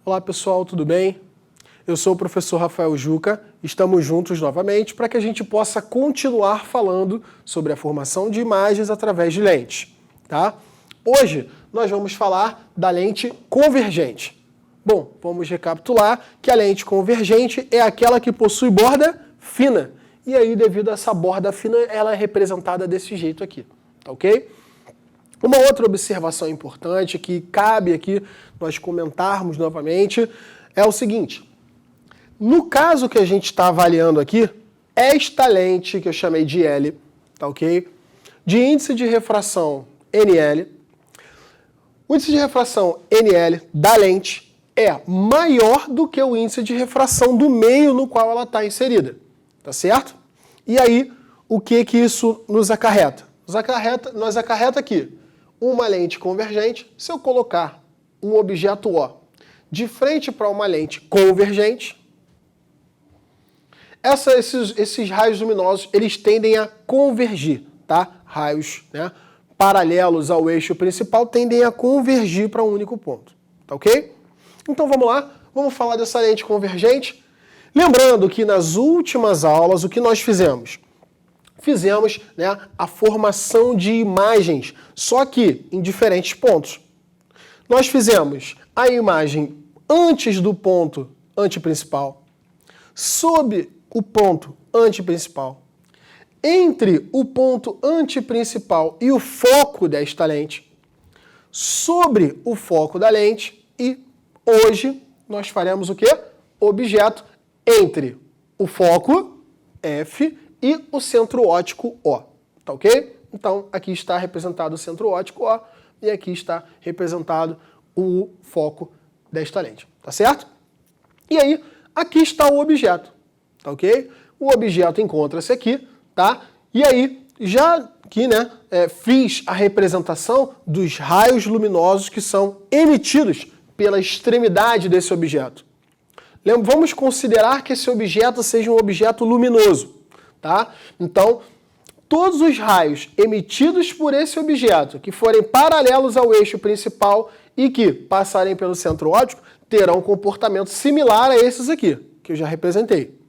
Olá pessoal, tudo bem? Eu sou o professor Rafael Juca, estamos juntos novamente para que a gente possa continuar falando sobre a formação de imagens através de lentes, tá? Hoje nós vamos falar da lente convergente. Bom, vamos recapitular que a lente convergente é aquela que possui borda fina. E aí, devido a essa borda fina, ela é representada desse jeito aqui, tá ok? Uma outra observação importante que cabe aqui nós comentarmos novamente é o seguinte. No caso que a gente está avaliando aqui, esta lente que eu chamei de L, tá ok? De índice de refração NL. O índice de refração NL da lente é maior do que o índice de refração do meio no qual ela está inserida, tá certo? E aí, o que isso nos acarreta? Nos acarreta aqui uma lente convergente. Se eu colocar um objeto O de frente para uma lente convergente, esses raios luminosos eles tendem a convergir, tá? Raios, né, paralelos ao eixo principal tendem a convergir para um único ponto, tá ok? Então vamos lá, vamos falar dessa lente convergente. Lembrando que nas últimas aulas o que nós fizemos? Fizemos, né, a formação de imagens, só que em diferentes pontos. Nós fizemos a imagem antes do ponto antiprincipal, sob o ponto antiprincipal, entre o ponto antiprincipal e o foco desta lente, sobre o foco da lente e hoje nós faremos o quê? Objeto entre o foco F e o centro óptico O, tá ok? Então, aqui está representado o centro óptico O e aqui está representado o foco desta lente, tá certo? E aí, aqui está o objeto, tá ok? O objeto encontra-se aqui, tá? E aí, já aqui, né, fiz a representação dos raios luminosos que são emitidos pela extremidade desse objeto. Vamos considerar que esse objeto seja um objeto luminoso. Tá? Então, todos os raios emitidos por esse objeto que forem paralelos ao eixo principal e que passarem pelo centro óptico terão um comportamento similar a esses aqui, que eu já representei.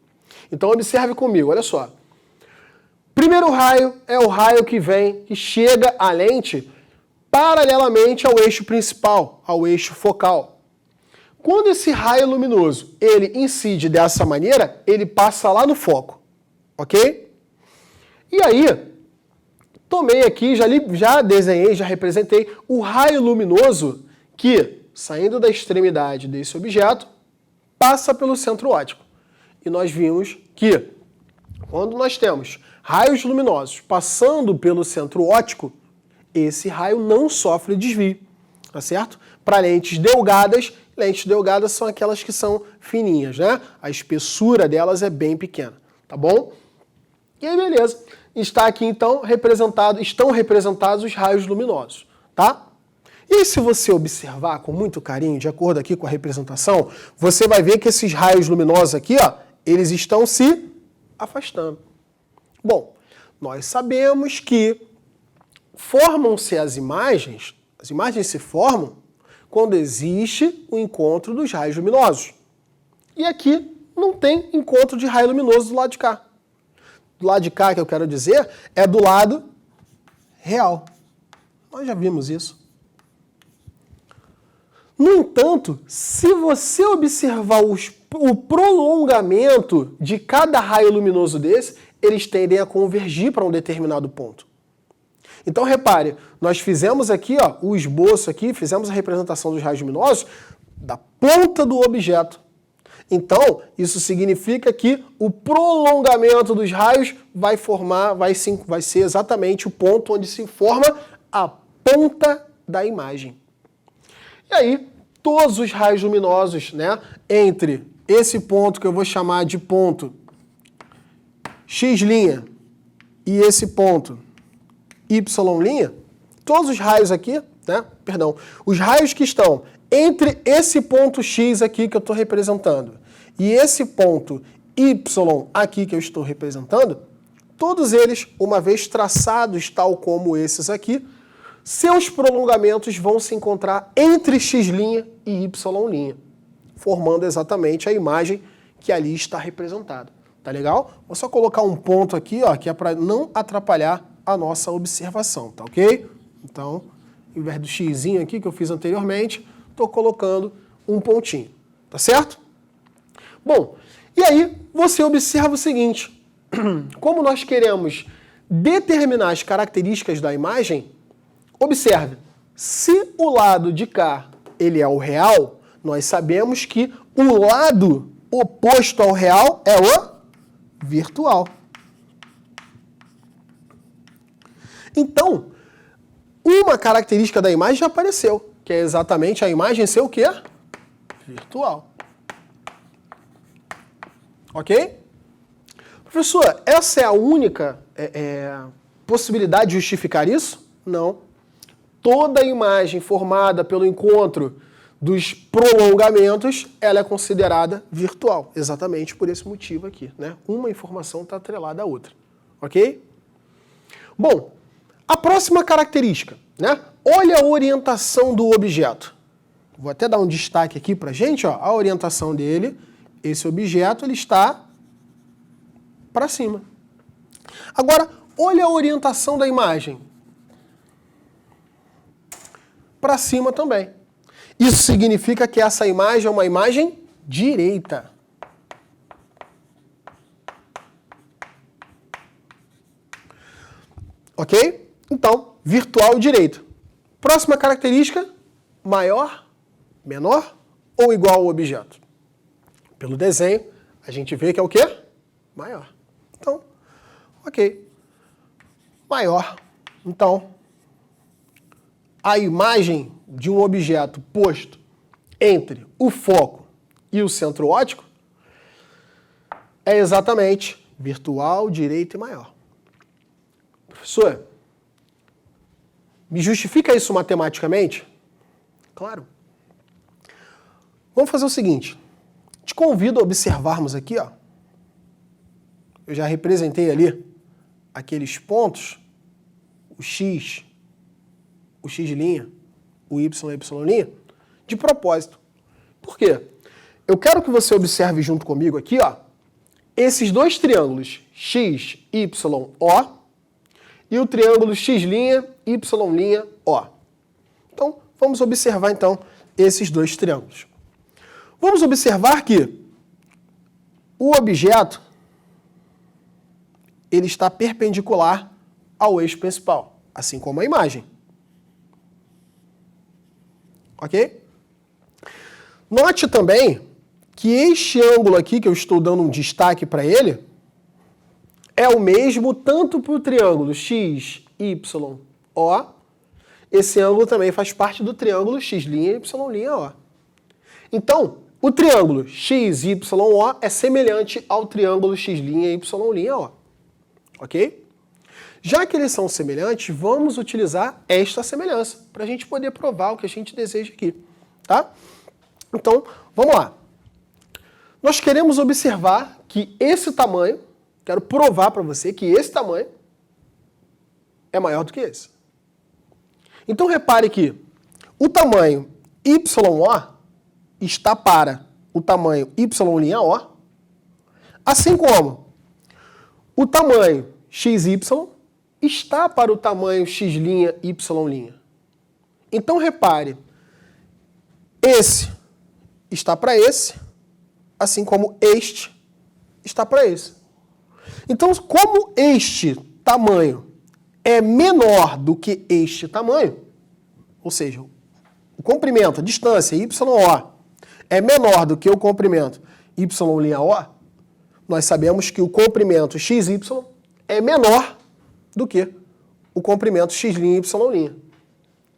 Então, observe comigo, olha só. Primeiro raio é o raio que chega à lente paralelamente ao eixo principal, ao eixo focal. Quando esse raio luminoso ele incide dessa maneira, ele passa lá no foco. Ok? E aí, tomei aqui, já desenhei, já representei o raio luminoso que, saindo da extremidade desse objeto, passa pelo centro óptico. E nós vimos que, quando nós temos raios luminosos passando pelo centro óptico, esse raio não sofre desvio, tá certo? Para lentes delgadas são aquelas que são fininhas, né? A espessura delas é bem pequena, tá bom? E aí, beleza. Está aqui, então, estão representados os raios luminosos, tá? E aí, se você observar com muito carinho, de acordo aqui com a representação, você vai ver que esses raios luminosos aqui, ó, eles estão se afastando. Bom, nós sabemos que formam-se as imagens se formam quando existe o encontro dos raios luminosos. E aqui não tem encontro de raio luminoso do lado de cá. Do lado de cá, que eu quero dizer, é do lado real. Nós já vimos isso. No entanto, se você observar o prolongamento de cada raio luminoso desse, eles tendem a convergir para um determinado ponto. Então, repare, nós fizemos aqui, ó, o esboço aqui, fizemos a representação dos raios luminosos da ponta do objeto. Então, isso significa que o prolongamento dos raios vai ser exatamente o ponto onde se forma a ponta da imagem. E aí, todos os raios luminosos, né, entre esse ponto que eu vou chamar de ponto X' e esse ponto Y', todos os raios aqui, né, os raios que estão entre esse ponto X aqui que eu estou representando e esse ponto Y aqui que eu estou representando, todos eles, uma vez traçados tal como esses aqui, seus prolongamentos vão se encontrar entre X' e Y'. formando exatamente a imagem que ali está representada. Tá legal? Vou só colocar um ponto aqui, ó, que é para não atrapalhar a nossa observação, tá ok? Então, ao invés do xizinho aqui que eu fiz anteriormente, estou colocando um pontinho, tá certo? Bom, e aí você observa o seguinte, como nós queremos determinar as características da imagem, observe, se o lado de cá ele é o real, nós sabemos que o lado oposto ao real é o virtual. Então, uma característica da imagem já apareceu, que é exatamente a imagem ser o quê? Virtual. Ok? Professor, essa é a única possibilidade de justificar isso? Não. Toda imagem formada pelo encontro dos prolongamentos, ela é considerada virtual. Exatamente por esse motivo aqui, né? Uma informação está atrelada à outra. Ok? Bom, a próxima característica, né? Olha a orientação do objeto. Vou até dar um destaque aqui pra gente, ó. A orientação dele, esse objeto, ele está para cima. Agora, olha a orientação da imagem. Para cima também. Isso significa que essa imagem é uma imagem direita. Ok? Então, virtual direito. Próxima característica, maior, menor ou igual ao objeto? Pelo desenho, a gente vê que é o quê? Maior. Então, ok. Maior. Então, a imagem de um objeto posto entre o foco e o centro óptico é exatamente virtual, direito e maior. Professor, me justifica isso matematicamente? Claro. Vamos fazer o seguinte. Te convido a observarmos aqui, ó. Eu já representei ali aqueles pontos, o X de o Y, de propósito. Por quê? Eu quero que você observe junto comigo aqui, ó, esses dois triângulos, X, Y, O, e o triângulo X', Y', O. Então, vamos observar, então, esses dois triângulos. Vamos observar que o objeto ele está perpendicular ao eixo principal, assim como a imagem. Ok? Note também que este ângulo aqui, que eu estou dando um destaque para ele, é o mesmo tanto para o triângulo X, Y, O. Esse ângulo também faz parte do triângulo X', Y', O. Então, o triângulo XYO é semelhante ao triângulo X', Y', O. Ok? Já que eles são semelhantes, vamos utilizar esta semelhança para a gente poder provar o que a gente deseja aqui, tá? Então, vamos lá. Nós queremos observar que esse tamanho, quero provar para você que esse tamanho é maior do que esse. Então, repare que o tamanho YO está para o tamanho Y'O, assim como o tamanho XY está para o tamanho X', Y'. Então, repare, esse está para esse, assim como este está para esse. Então, como este tamanho é menor do que este tamanho, ou seja, o comprimento, a distância YO é menor do que o comprimento Y', nós sabemos que o comprimento XY é menor do que o comprimento X', Y'.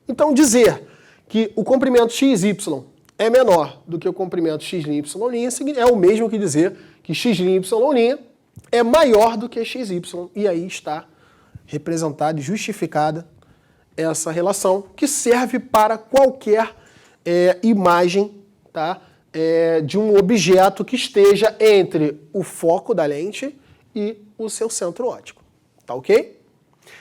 Então, dizer que o comprimento XY é menor do que o comprimento X', Y' é o mesmo que dizer que X', Y' é maior do que XY. E aí está representada e justificada essa relação que serve para qualquer imagem, tá? De um objeto que esteja entre o foco da lente e o seu centro óptico. Tá ok?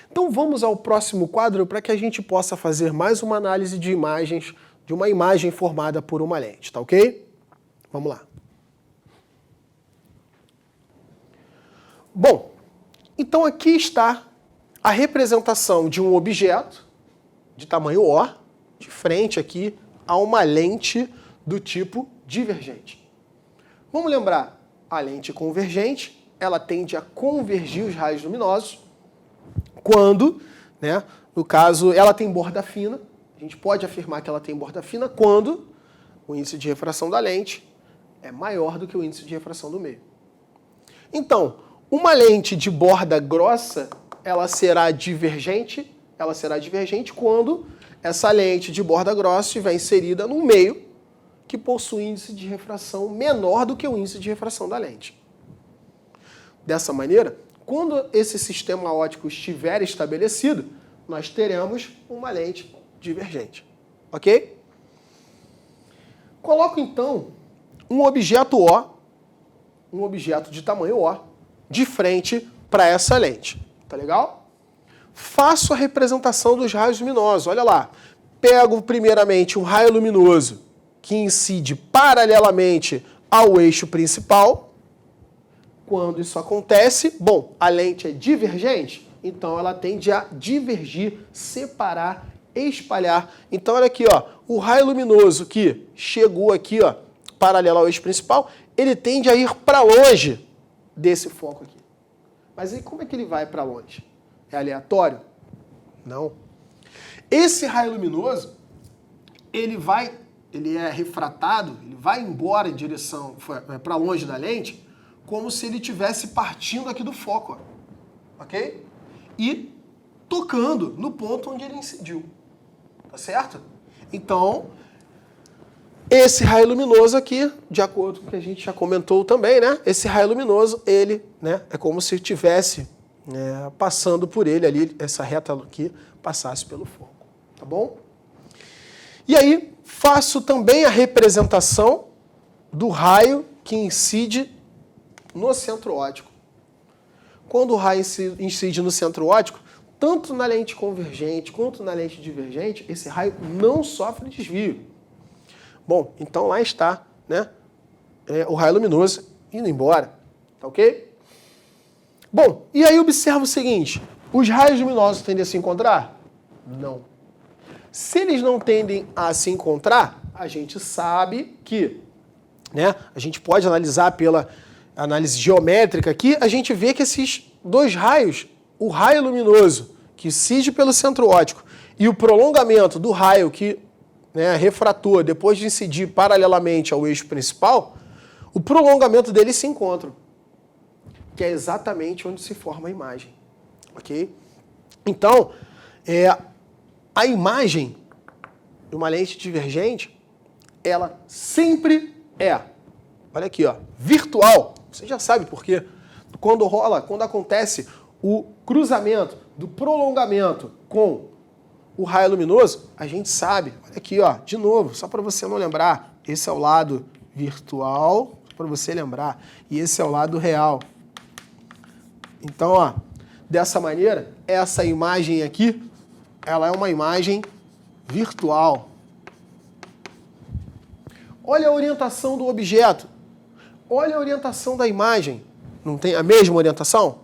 Então vamos ao próximo quadro para que a gente possa fazer mais uma análise de imagens, de uma imagem formada por uma lente, tá ok? Vamos lá. Bom, então aqui está a representação de um objeto de tamanho O, de frente aqui a uma lente do tipo divergente. Vamos lembrar, a lente convergente, ela tende a convergir os raios luminosos quando, né, no caso, ela tem borda fina. A gente pode afirmar que ela tem borda fina quando o índice de refração da lente é maior do que o índice de refração do meio. Então, uma lente de borda grossa, ela será divergente quando essa lente de borda grossa estiver inserida num meio que possui índice de refração menor do que o índice de refração da lente. Dessa maneira, quando esse sistema óptico estiver estabelecido, nós teremos uma lente divergente. Ok? Coloco então um objeto O, um objeto de tamanho O, de frente para essa lente. Tá legal? Faço a representação dos raios luminosos. Olha lá. Pego primeiramente um raio luminoso que incide paralelamente ao eixo principal. Quando isso acontece, bom, a lente é divergente, então ela tende a divergir, separar, espalhar. Então olha aqui, ó, o raio luminoso que chegou aqui, ó, paralelo ao eixo principal, ele tende a ir para longe desse foco aqui. Mas aí como é que ele vai para longe? É aleatório? Não. Esse raio luminoso, ele é refratado, ele vai embora em direção para longe da lente, como se ele estivesse partindo aqui do foco, ó, ok? E tocando no ponto onde ele incidiu, tá certo? Então, esse raio luminoso aqui, de acordo com o que a gente já comentou também, né? Esse raio luminoso, ele, né, é como se estivesse passando por ele ali, essa reta aqui passasse pelo foco, tá bom? E aí, faço também a representação do raio que incide no centro óptico. Quando o raio incide no centro óptico, tanto na lente convergente quanto na lente divergente, esse raio não sofre desvio. Bom, então lá está, né, o raio luminoso indo embora, tá ok? Bom, e aí observa o seguinte, os raios luminosos tendem a se encontrar? Não. Se eles não tendem a se encontrar, a gente sabe que, né, a gente pode analisar pela análise geométrica aqui, a gente vê que esses dois raios, o raio luminoso que incide pelo centro óptico e o prolongamento do raio que, né, refratou depois de incidir paralelamente ao eixo principal, o prolongamento deles se encontram, que é exatamente onde se forma a imagem, ok? Então, a imagem de uma lente divergente, ela sempre é, olha aqui, ó, virtual. Você já sabe por quê. Quando acontece o cruzamento do prolongamento com o raio luminoso, a gente sabe. Olha aqui, ó, de novo, só para você não lembrar, esse é o lado virtual, para você lembrar, e esse é o lado real. Então, ó, dessa maneira, essa imagem aqui, ela é uma imagem virtual. Olha a orientação do objeto. Olha a orientação da imagem. Não tem a mesma orientação?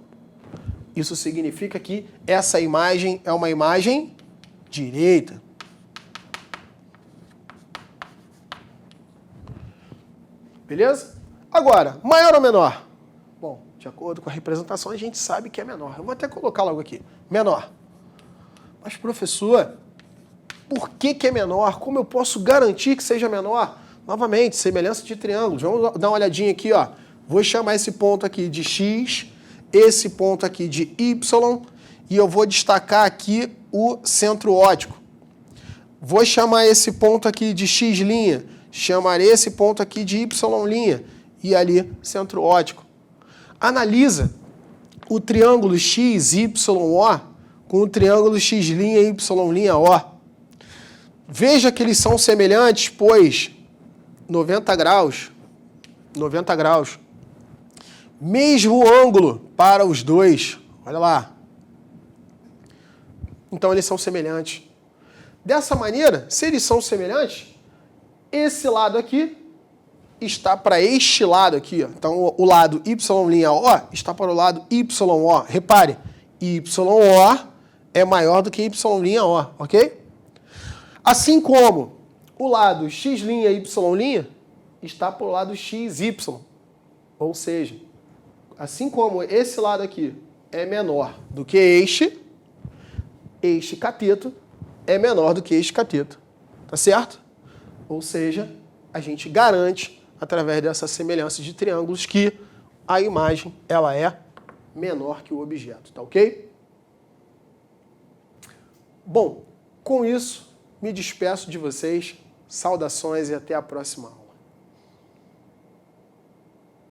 Isso significa que essa imagem é uma imagem direita. Beleza? Agora, maior ou menor? Bom, de acordo com a representação, a gente sabe que é menor. Eu vou até colocar logo aqui. Menor. Mas, professor, por que é menor? Como eu posso garantir que seja menor? Novamente, semelhança de triângulos. Vamos dar uma olhadinha aqui, ó. Vou chamar esse ponto aqui de X, esse ponto aqui de Y, e eu vou destacar aqui o centro óptico. Vou chamar esse ponto aqui de X', chamarei esse ponto aqui de Y', e ali centro óptico. Analisa o triângulo XYO com o triângulo X' e Y', Veja que eles são semelhantes, pois 90 graus. Mesmo ângulo para os dois. Olha lá. Então eles são semelhantes. Dessa maneira, se eles são semelhantes, esse lado aqui está para este lado aqui, ó. Então o lado Y'O está para o lado YO. Repare, YO é maior do que Y'O, ok? Assim como o lado X'Y' está para o lado XY. Ou seja, assim como esse lado aqui é menor do que este cateto é menor do que este cateto. Tá certo? Ou seja, a gente garante, através dessa semelhança de triângulos, que a imagem ela é menor que o objeto. Tá ok? Bom, com isso, me despeço de vocês. Saudações e até a próxima aula.